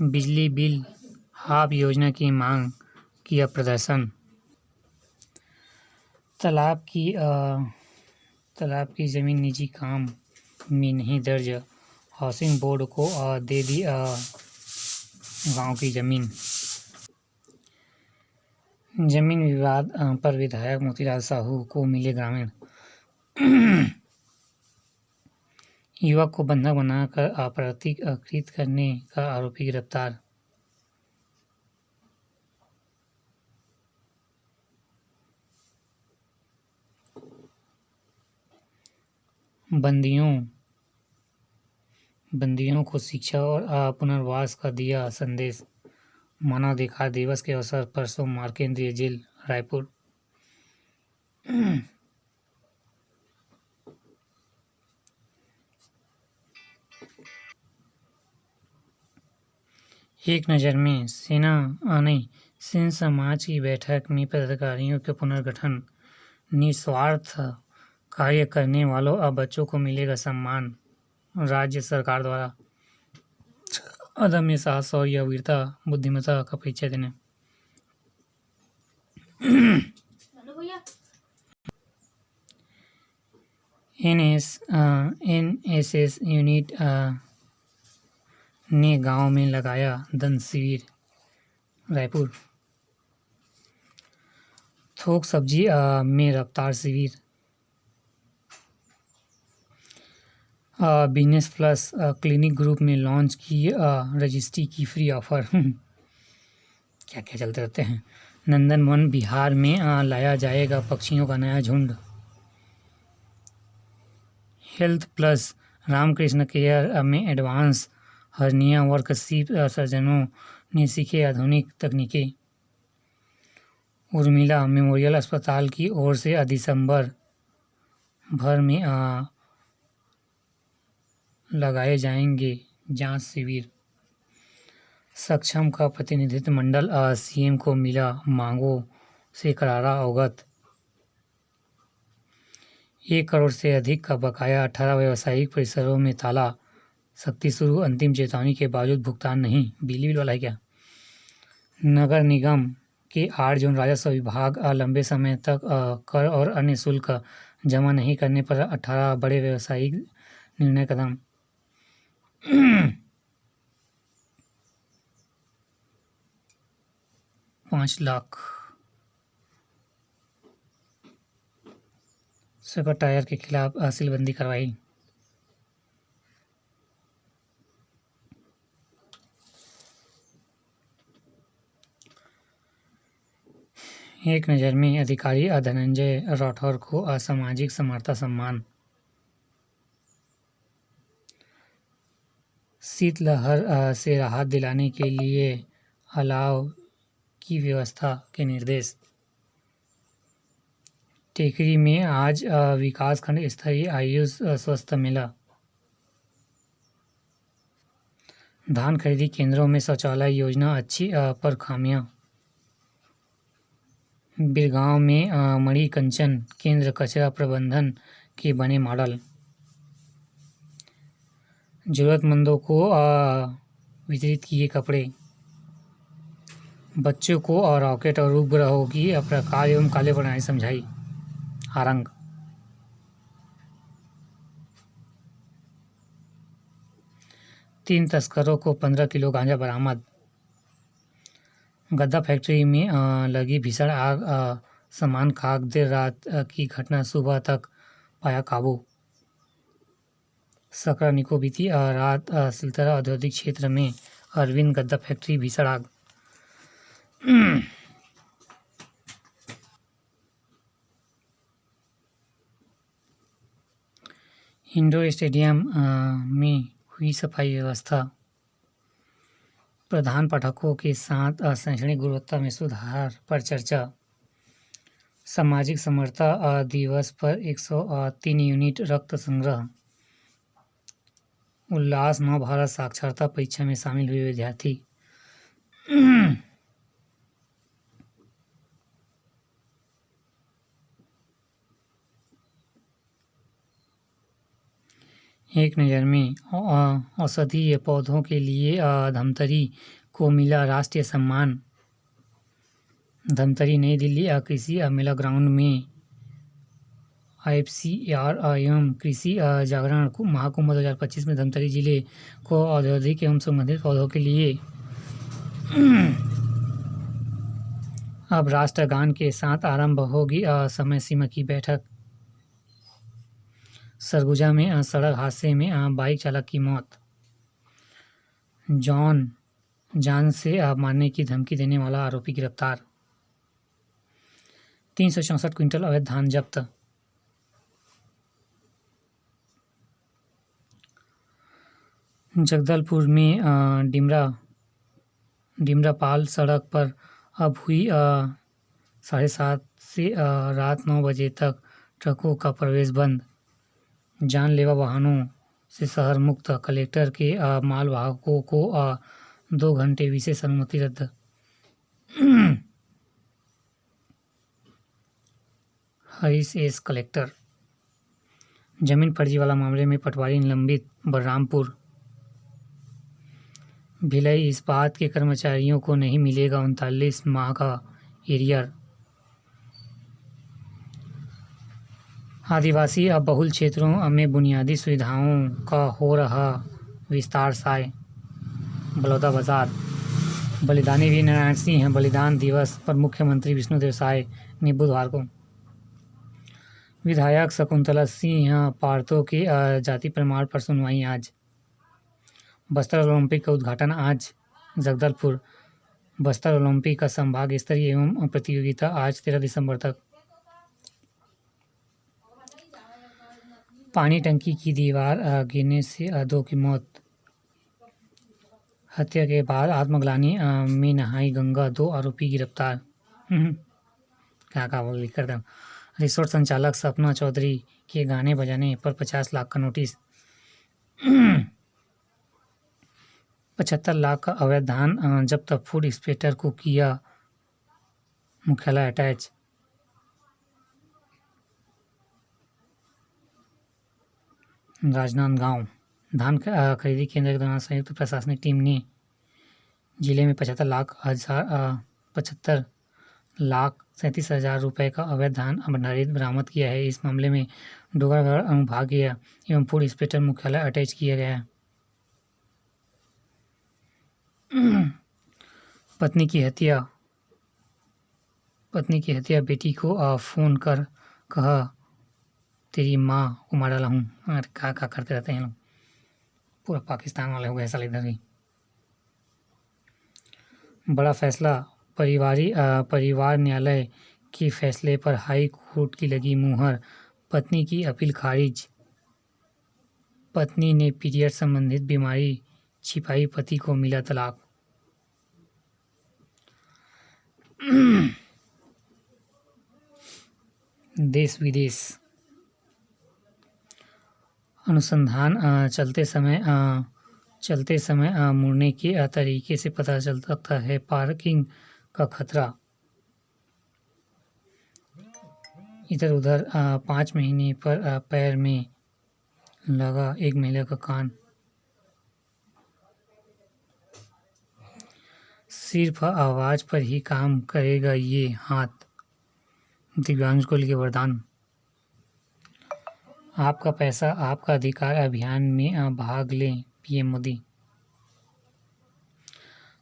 बिजली bill half योजना की मांग किया प्रदर्शन। तालाब की जमीन निजी काम में नहीं दर्ज, हाउसिंग बोर्ड को दे दी गांव की जमीन। जमीन विवाद पर विधायक मोतीलाल साहू को मिले ग्रामीण। युवक को बंधक बनाकर अपराधिकृत करने का आरोपी गिरफ्तार। बंदियों को शिक्षा और पुनर्वास का दिया संदेश। मानवाधिकार दिवस के अवसर पर सोमवार केंद्रीय जेल रायपुर। एक नज़र में सेन समाज की बैठक में पदाधिकारियों के पुनर्गठन। निस्वार्थ कार्य करने वालों और बच्चों को मिलेगा सम्मान। राज्य सरकार द्वारा अदम्य साहस और या वीरता बुद्धिमत्ता का परिचय देने। एनएसएस यूनिट ने गांव में लगाया दंत शिविर। रायपुर। थोक सब्जी में रफ्तार शिविर। बिजनेस प्लस क्लिनिक ग्रुप में लॉन्च की रजिस्ट्री की फ्री ऑफर। क्या क्या चलते रहते हैं। नंदनवन बिहार में लाया जाएगा पक्षियों का नया झुंड। हेल्थ प्लस रामकृष्ण केयर में एडवांस हर्निया वर्कशीप सर्जनों ने सीखे आधुनिक तकनीकें। उर्मिला मेमोरियल अस्पताल की ओर से दिसंबर भर में लगाए जाएंगे जांच शिविर। सक्षम का प्रतिनिधित्व मंडल सीएम को मिला मांगों से करारा अवगत। 1 करोड़ से अधिक का बकाया। 18 व्यावसायिक परिसरों में ताला सख्ती शुरू। अंतिम चेतावनी के बावजूद भुगतान नहीं। बिजली बिल वाला है क्या। नगर निगम के 8 जोन राजस्व विभाग लंबे समय तक कर और अन्य शुल्क जमा नहीं करने पर 18 बड़े व्यावसायिक निर्णय कदम। $5 लाख सुपर टायर के खिलाफ सीलबंदी कार्रवाई। एक नज़र में अधिकारी धनंजय राठौर को असामाजिक समर्था सम्मान। शीतलहर से राहत दिलाने के लिए अलाव की व्यवस्था के निर्देश। टेकरी में आज विकासखंड स्तरीय आयुष स्वास्थ्य मेला। धान खरीदी केंद्रों में शौचालय योजना अच्छी पर खामियां। बिरगांव में मणिकंचन केंद्र कचरा प्रबंधन के बने मॉडल। जरूरतमंदों को वितरित किए कपड़े। बच्चों को रॉकेट और उपग्रहों की प्रकार एवं काले प्रणाली समझाई। आरंग। तीन तस्करों को 15 किलो गांजा बरामद। गद्दा फैक्ट्री में लगी भीषण आग। सामान खाक देर रात की घटना, सुबह तक पाया काबू। सकरा निको बीती रात सिलतरा औद्योगिक क्षेत्र में अरविंद गद्दा फैक्ट्री भीषण आग। इंडोर स्टेडियम में हुई सफाई व्यवस्था। प्रधान पाठकों के साथ शैक्षणिक गुणवत्ता में सुधार पर चर्चा। सामाजिक समरसता दिवस पर 103 यूनिट रक्त संग्रह। उल्लास नव भारत साक्षरता परीक्षा में शामिल हुए विद्यार्थी। एक नज़र में औषधीय पौधों के लिए धमतरी को मिला राष्ट्रीय सम्मान। धमतरी नई दिल्ली कृषि मेला ग्राउंड में IFCR एवं कृषि जागरण महाकुंभ 2025 में धमतरी जिले को औद्योगिक एवं सुगंधित पौधों के लिए अब राष्ट्रगान के साथ आरंभ होगी समय सीमा की बैठक। सरगुजा में सड़क हादसे में बाइक चालक की मौत। जान से मारने की धमकी देने वाला आरोपी गिरफ्तार। 364 क्विंटल अवैध धान जब्त। जगदलपुर में डिमरापाल सड़क पर अब हुई 7:30 से रात 9 बजे तक ट्रकों का प्रवेश बंद। जानलेवा वाहनों से शहर मुक्त। कलेक्टर के मालवाहकों को 2 घंटे विशेष अनुमति रद्द। Harish S collector. जमीन फर्जीवाला मामले में पटवारी निलंबित। बलरामपुर। भिलाई इस्पात के कर्मचारियों को नहीं मिलेगा 39 माह का एरियर। आदिवासी बहुल क्षेत्रों में बुनियादी सुविधाओं का हो रहा विस्तार। साय बलौदाबाजार। बलिदानी वीर नारायण सिंह बलिदान दिवस पर मुख्यमंत्री विष्णुदेव साय ने बुधवार को विधायक शकुंतला सिंह पार्थो के जाति प्रमाण पर सुनवाई आज। बस्तर ओलंपिक का उद्घाटन आज। जगदलपुर। बस्तर ओलंपिक का संभाग स्तरीय एवं प्रतियोगिता आज 13 दिसंबर तक। पानी टंकी की दीवार गिरने से 2 की मौत। हत्या के बाद आत्मग्लानि में नहाई गंगा, 2 आरोपी गिरफ्तार। क्या लिख कर दम। रिसोर्ट संचालक सपना चौधरी के गाने बजाने पर 50 लाख का नोटिस। 75 लाख का अवैध धान जब्त। फूड इंस्पेक्टर को किया मुख्यालय अटैच। राजनांदगांव। धान खरीदी केंद्र के दौरान संयुक्त प्रशासनिक टीम ने जिले में 75 लाख 37,000 रुपए का अवैध धान भंडारित बरामद किया है। इस मामले में डोगरगढ़ अनुभागीय एवं फूड इंस्पेक्टर मुख्यालय अटैच किया गया है। पत्नी की हत्या बेटी को फोन कर कहा तेरी माँ को मार डाला हूँ। अरे क्या करते रहते हैं लोग, पूरा पाकिस्तान वाले हो गए साले इधर ही। बड़ा फैसला। परिवार न्यायालय के फैसले पर हाई कोर्ट की लगी मुहर। पत्नी की अपील खारिज। पत्नी ने पीरियड संबंधित बीमारी छिपाई, पति को मिला तलाक। देश विदेश। अनुसंधान। चलते समय मुड़ने के तरीके से पता चल सकता है पार्किंग का खतरा। इधर उधर 5 महीने पर पैर में लगा एक महिला का कान। सिर्फ आवाज पर ही काम करेगा ये हाथ। दिव्यांग को लेकर वरदान। आपका पैसा आपका अधिकार अभियान में भाग लें पीएम मोदी।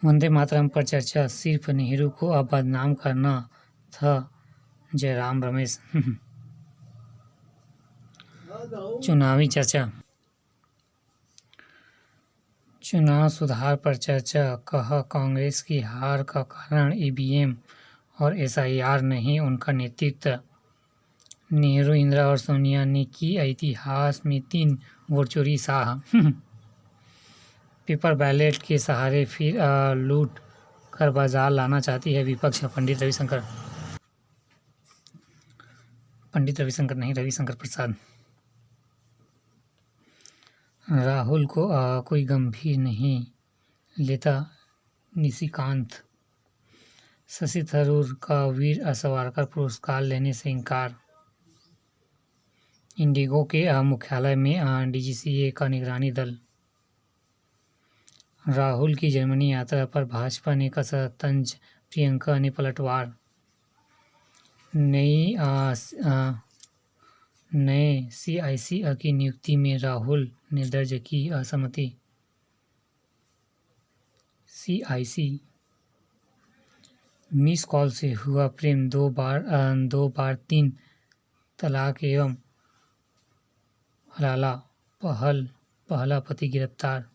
वंदे मातरम पर चर्चा। सिर्फ नेहरू को बदनाम करना था जयराम रमेश। चुनावी चर्चा। चुनाव सुधार पर चर्चा। कहा कांग्रेस की हार का कारण ईवीएम और SIR नहीं, उनका नेतृत्व। नेहरू, इंदिरा और सोनिया ने की इतिहास में 3 वोट चोरी। शाह पेपर बैलेट के सहारे फिर लूट कर बाजार लाना चाहती है विपक्ष। पंडित रविशंकर नहीं, रविशंकर प्रसाद। राहुल को कोई गंभीर नहीं लेता निशिकांत। शशि थरूर का वीर सावरकर पुरस्कार लेने से इनकार। इंडिगो के मुख्यालय में डीजीसीए का निगरानी दल। राहुल की जर्मनी यात्रा पर भाजपा ने कसा तंज, प्रियंका ने पलटवार। नए सीआईसी की नियुक्ति में राहुल ने दर्ज की असहमति। सीआईसी मिस कॉल से हुआ प्रेम, दो बार 3 तलाक एवं हलाला, पहला पति गिरफ्तार।